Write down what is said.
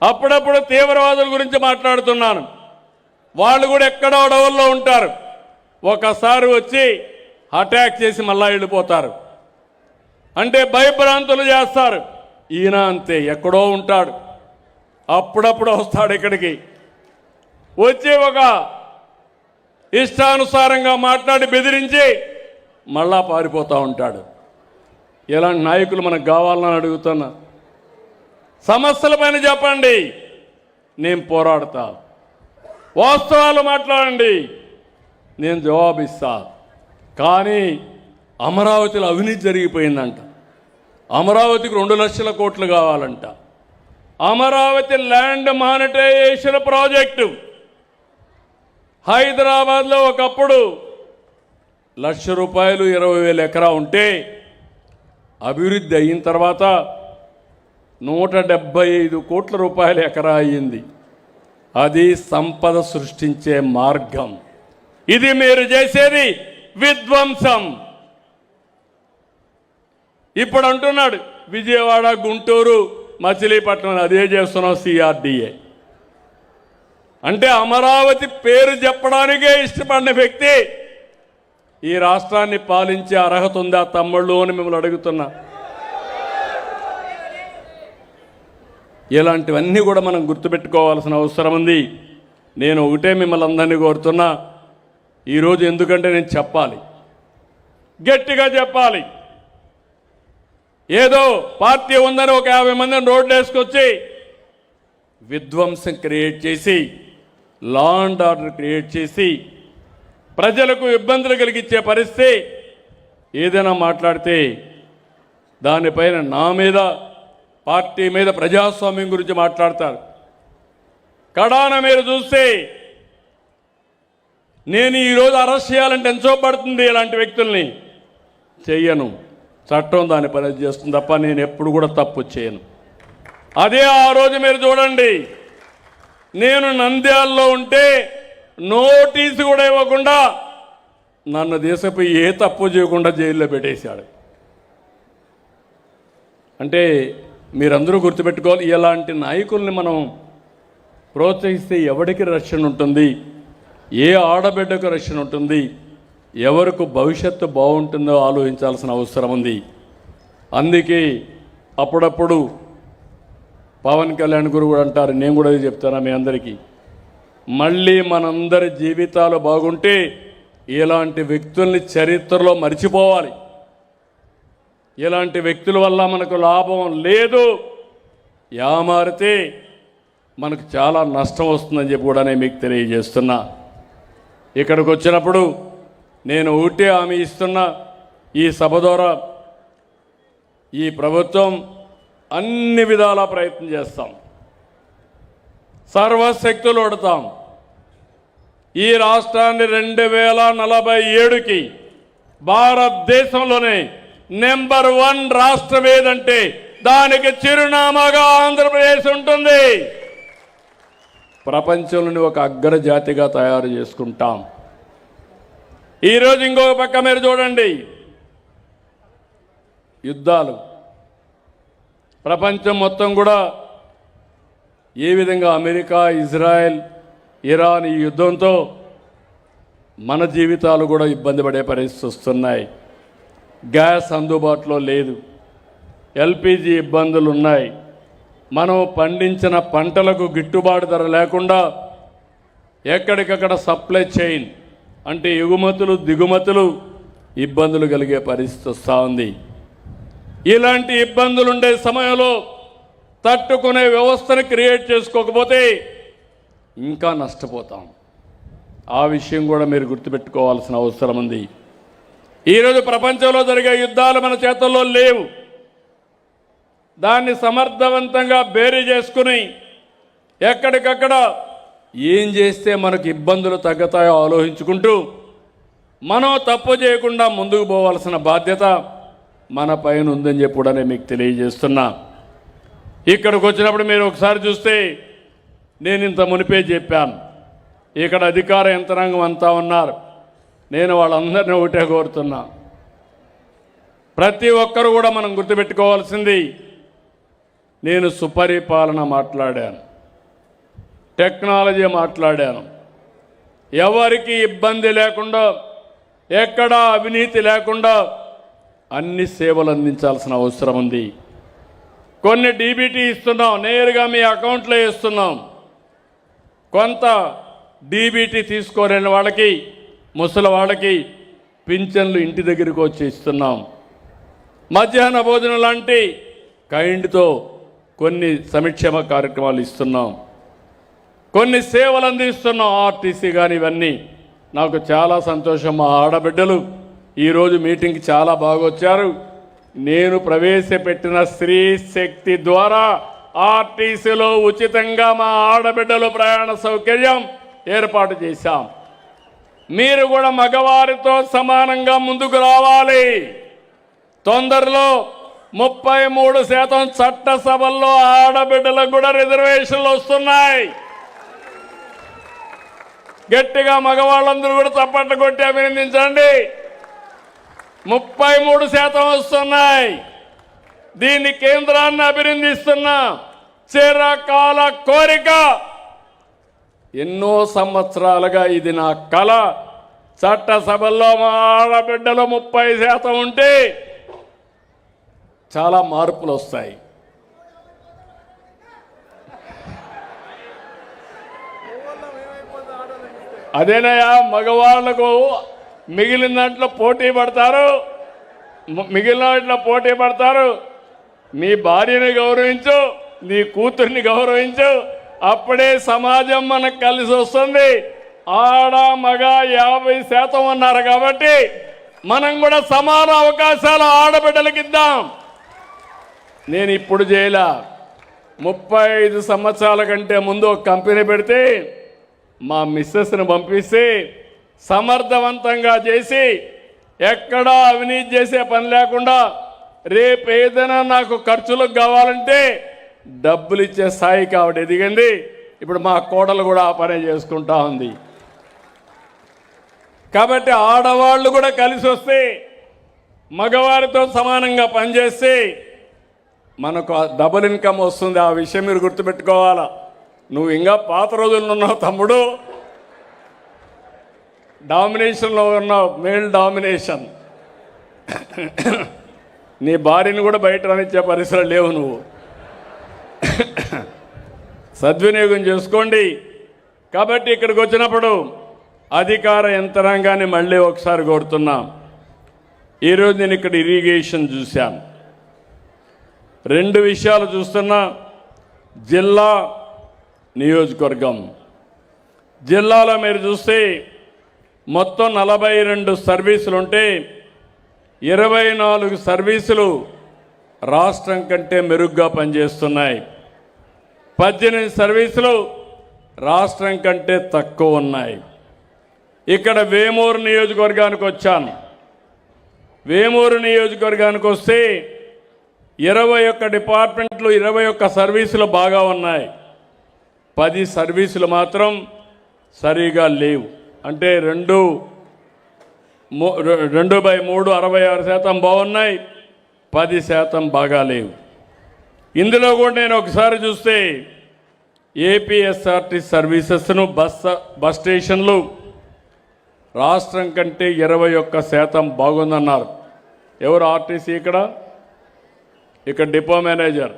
అప్పుడప్పుడు తీవ్రవాదుల గురించి మాట్లాడుతున్నాను. వాళ్ళు కూడా ఎక్కడో అడవుల్లో ఉంటారు. ఒకసారి వచ్చి అటాక్ చేసి మళ్ళా వెళ్ళిపోతారు. అంటే భయభ్రాంతులు చేస్తారు. ఈయన అంతే, ఎక్కడో ఉంటాడు, అప్పుడప్పుడు వస్తాడు ఇక్కడికి, వచ్చి ఒక ఇష్టానుసారంగా మాట్లాడి బెదిరించి మళ్ళా పారిపోతూ ఉంటాడు. ఇలాంటి నాయకులు మనకు కావాలని అడుగుతున్నా. సమస్యల పైన చెప్పండి, నేను పోరాడతా. వాస్తవాలు మాట్లాడండి, నేను జవాబిస్తా. కానీ అమరావతిలో అవినీతి జరిగిపోయిందంట. అమరావతికి 2 లక్షల కోట్లు కావాలంట. అమరావతి ల్యాండ్ మానిటైజేషన్ ప్రాజెక్టు హైదరాబాద్లో ఒకప్పుడు ₹1,00,000 20,000 ఎకరా ఉంటే అభివృద్ధి అయిన తర్వాత 175 కోట్ల రూపాయల ఎకరా అయ్యింది. అది సంపద సృష్టించే మార్గం. ఇది మీరు చేసేది విధ్వంసం. ఇప్పుడు అంటున్నాడు విజయవాడ, గుంటూరు, మచిలీపట్నం అదే చేస్తున్నాం CRDA. అంటే అమరావతి పేరు చెప్పడానికే ఇష్టపడిన వ్యక్తి ఈ రాష్ట్రాన్ని పాలించే అర్హత ఉందా తమ్ముళ్ళు అని మిమ్మల్ని అడుగుతున్నా. ఇలాంటివన్నీ కూడా మనం గుర్తుపెట్టుకోవాల్సిన అవసరం ఉంది. నేను ఒకటే మిమ్మల్ని అందరినీ కోరుతున్నా ఈరోజు, ఎందుకంటే నేను చెప్పాలి, గట్టిగా చెప్పాలి. ఏదో పార్టీ ఉందని ఒక 50 మందిని రోడ్లు వేసుకొచ్చి విధ్వంసం క్రియేట్ చేసి, లా అండ్ ఆర్డర్ క్రియేట్ చేసి, ప్రజలకు ఇబ్బందులు కలిగించే పరిస్థితి ఏదైనా మాట్లాడితే దానిపైన నా మీద, పార్టీ మీద, ప్రజాస్వామ్యం గురించి మాట్లాడతారు. కడాన మీరు చూస్తే నేను ఈరోజు అరెస్ట్ చేయాలంటే ఎంతో పడుతుంది. ఇలాంటి వ్యక్తుల్ని చెయ్యను, చట్టం దాని పని చేస్తుంది తప్ప నేను ఎప్పుడు కూడా తప్పు చేయను. అదే ఆ రోజు మీరు చూడండి, నేను నంద్యాలలో ఉంటే నోటీసు కూడా ఇవ్వకుండా నన్ను దేశపై ఏ తప్పు చేయకుండా జైల్లో పెట్టేశాడు. అంటే మీరందరూ గుర్తుపెట్టుకోవాలి, ఇలాంటి నాయకుల్ని మనం ప్రోత్సహిస్తే ఎవరికి రక్షణ ఉంటుంది, ఏ ఆడబిడ్డకు రక్షణ ఉంటుంది, ఎవరికి భవిష్యత్తు బాగుంటుందో ఆలోచించాల్సిన అవసరం ఉంది. అందుకే అప్పుడప్పుడు పవన్ కళ్యాణ్ గురు కూడా అంటారు, నేను కూడా చెప్తాను మీ అందరికీ, మళ్ళీ మనందరి జీవితాలు బాగుంటే ఇలాంటి వ్యక్తుల్ని చరిత్రలో మర్చిపోవాలి. ఇలాంటి వ్యక్తుల వల్ల మనకు లాభం లేదు, యామారితే మనకు చాలా నష్టం వస్తుందని చెప్పి కూడా నేను మీకు తెలియజేస్తున్నా. ఇక్కడికి వచ్చినప్పుడు నేను ఒకటే హామీ ఇస్తున్నా, ఈ సభ ద్వారా ఈ ప్రభుత్వం అన్ని విధాల ప్రయత్నం చేస్తాం, సర్వశక్తులు ఒడతాం. ఈ రాష్ట్రాన్ని 2047కి భారతదేశంలోనే నెంబర్ 1 రాష్ట్రం ఏదంటే దానికి చిరునామాగా ఆంధ్రప్రదేశ్ ఉంటుంది. ప్రపంచంలోని ఒక అగ్రజాతిగా తయారు చేసుకుంటాం. ఈరోజు ఇంకొక పక్క మీరు చూడండి, యుద్ధాలు ప్రపంచం మొత్తం కూడా ఏ విధంగా అమెరికా, ఇజ్రాయెల్, ఇరాన్ ఈ యుద్ధంతో మన జీవితాలు కూడా ఇబ్బంది పడే పరిస్థితి వస్తున్నాయి. గ్యాస్ అందుబాటులో లేదు, LPG ఇబ్బందులు ఉన్నాయి. మనం పండించిన పంటలకు గిట్టుబాటు ధర లేకుండా ఎక్కడికక్కడ సప్లై చైన్ అంటే ఎగుమతులు దిగుమతులు ఇబ్బందులు కలిగే పరిస్థితి వస్తూ ఉంది. ఇలాంటి ఇబ్బందులు ఉండే సమయంలో తట్టుకునే వ్యవస్థను క్రియేట్ చేసుకోకపోతే ఇంకా నష్టపోతాం. ఆ విషయం కూడా మీరు గుర్తుపెట్టుకోవాల్సిన అవసరం ఉంది. ఈరోజు ప్రపంచంలో జరిగే యుద్ధాలు మన చేతుల్లో లేవు. దాన్ని సమర్థవంతంగా బేరీ చేసుకుని ఎక్కడికక్కడ ఏం చేస్తే మనకు ఇబ్బందులు తగ్గుతాయో ఆలోచించుకుంటూ మనం తప్పు చేయకుండా ముందుకు పోవాల్సిన బాధ్యత మన పైన ఉందని చెప్పి కూడా నేను మీకు తెలియజేస్తున్నా. ఇక్కడికి వచ్చినప్పుడు మీరు ఒకసారి చూస్తే నేను ఇంత మునిపే చెప్పాను, ఇక్కడ అధికార యంత్రాంగం అంతా ఉన్నారు. నేను వాళ్ళందరినీ ఒకటే కోరుతున్నా, ప్రతి ఒక్కరు కూడా మనం గుర్తుపెట్టుకోవాల్సింది, నేను సుపరిపాలన మాట్లాడాను. టెక్నాలజీ మాట్లాడాను. ఎవరికి ఇబ్బంది లేకుండా, ఎక్కడా అవినీతి లేకుండా అన్ని సేవలు అందించాల్సిన అవసరం ఉంది. కొన్ని డీబీటీ ఇస్తున్నాం, నేరుగా మీ అకౌంట్లో ఇస్తున్నాం. కొంత డీబీటీ తీసుకోలేని వాళ్ళకి, ముసలి వాళ్ళకి పింఛన్లు ఇంటి దగ్గరికి వచ్చి ఇస్తున్నాం. మధ్యాహ్న భోజనం లాంటి కైండ్తో కొన్ని సంక్షేమ కార్యక్రమాలు ఇస్తున్నాం. కొన్ని సేవలు అందిస్తున్నాం, ఆర్టీసీ కానీ. ఇవన్నీ నాకు చాలా సంతోషం. మా ఆడబిడ్డలు ఈరోజు మీటింగ్కి చాలా బాగా వచ్చారు. నేను ప్రవేశపెట్టిన స్త్రీ శక్తి ద్వారా ఆర్టీసీలో ఉచితంగా మా ఆడబిడ్డలు ప్రయాణ సౌకర్యం ఏర్పాటు చేశాం. మీరు కూడా మగవారితో సమానంగా ముందుకు రావాలి. తొందరలో 33% చట్టసభల్లో ఆడబిడ్డలకు కూడా రిజర్వేషన్లు వస్తున్నాయి. గట్టిగా మగవాళ్ళందరూ కూడా చప్పట్లు కొట్టి అభినందించండి. 33% వస్తున్నాయి. దీన్ని కేంద్రాన్ని అభినందిస్తున్నా. చిరకాల కోరిక, ఎన్నో సంవత్సరాలుగా ఇది నా కల. చట్టసభల్లో మా ఆడబిడ్డలు 30% ఉంటే చాలా మార్పులు వస్తాయి. అదేనయ్యా, మగవాళ్లకు మిగిలిన దాంట్లో పోటీ పడతారు, మిగిలిన వాటిలో పోటీ పడతారు. నీ భార్యని గౌరవించు, నీ కూతుర్ని గౌరవించు, అప్పుడే సమాజం మనకు కలిసి వస్తుంది. ఆడ మగ 50% ఉన్నారు కాబట్టి మనం కూడా సమాన అవకాశాలు ఆడబిడ్డలకి ఇద్దాం. నేను ఇప్పుడు చేయలా, 35 సంవత్సరాల కంటే ముందు ఒక కంపెనీ పెడితే మా మిస్సెస్ని పంపిస్తే సమర్థవంతంగా చేసి, ఎక్కడా అవినీతి చేసే పని లేకుండా, రేపు ఏదైనా నాకు ఖర్చులకు కావాలంటే డబ్బులు ఇచ్చే స్థాయికి ఆవిడ ఎదిగింది. ఇప్పుడు మా కోడలు కూడా ఆ పని చేసుకుంటా ఉంది. కాబట్టి ఆడవాళ్ళు కూడా కలిసి వస్తే, మగవారితో సమానంగా పనిచేస్తే మనకు డబుల్ ఇన్కమ్ వస్తుంది. ఆ విషయం మీరు గుర్తుపెట్టుకోవాలా. నువ్వు ఇంకా పాత రోజుల్లో ఉన్నావు తమ్ముడు, డామినేషన్లో ఉన్నావు, మేల్ డామినేషన్. నీ భార్యను కూడా బయట రానిచ్చే పరిస్థితులు లేవు. నువ్వు సద్వినియోగం చేసుకోండి. కాబట్టి ఇక్కడికి వచ్చినప్పుడు అధికార యంత్రాంగాన్ని మళ్ళీ ఒకసారి కోరుతున్నా. ఈరోజు నేను ఇక్కడ ఇరిగేషన్ చూశాను. 2 విషయాలు చూస్తున్నా. జిల్లా, నియోజకవర్గం. జిల్లాలో మీరు చూస్తే మొత్తం 42 సర్వీసులు ఉంటే 24 సర్వీసులు రాష్ట్రం కంటే మెరుగ్గా పనిచేస్తున్నాయి. 18 సర్వీసులు రాష్ట్రం కంటే తక్కువ ఉన్నాయి. ఇక్కడ వేమూరు నియోజకవర్గానికి వచ్చాను. వేమూరు నియోజకవర్గానికి వస్తే 21 డిపార్ట్మెంట్లు, 21 సర్వీసులు బాగా ఉన్నాయి. 10 సర్వీసులు మాత్రం సరిగా లేవు. అంటే 2/3 66% బాగున్నాయి, 10% బాగా లేవు. ఇందులో కూడా నేను ఒకసారి చూస్తే ఏపీఎస్ఆర్టీ సర్వీసెస్ను బస్ స్టేషన్లు రాష్ట్రం కంటే 21% బాగుందన్నారు. ఎవరు? ఆర్టీసీ. ఇక్కడ డిపో మేనేజర్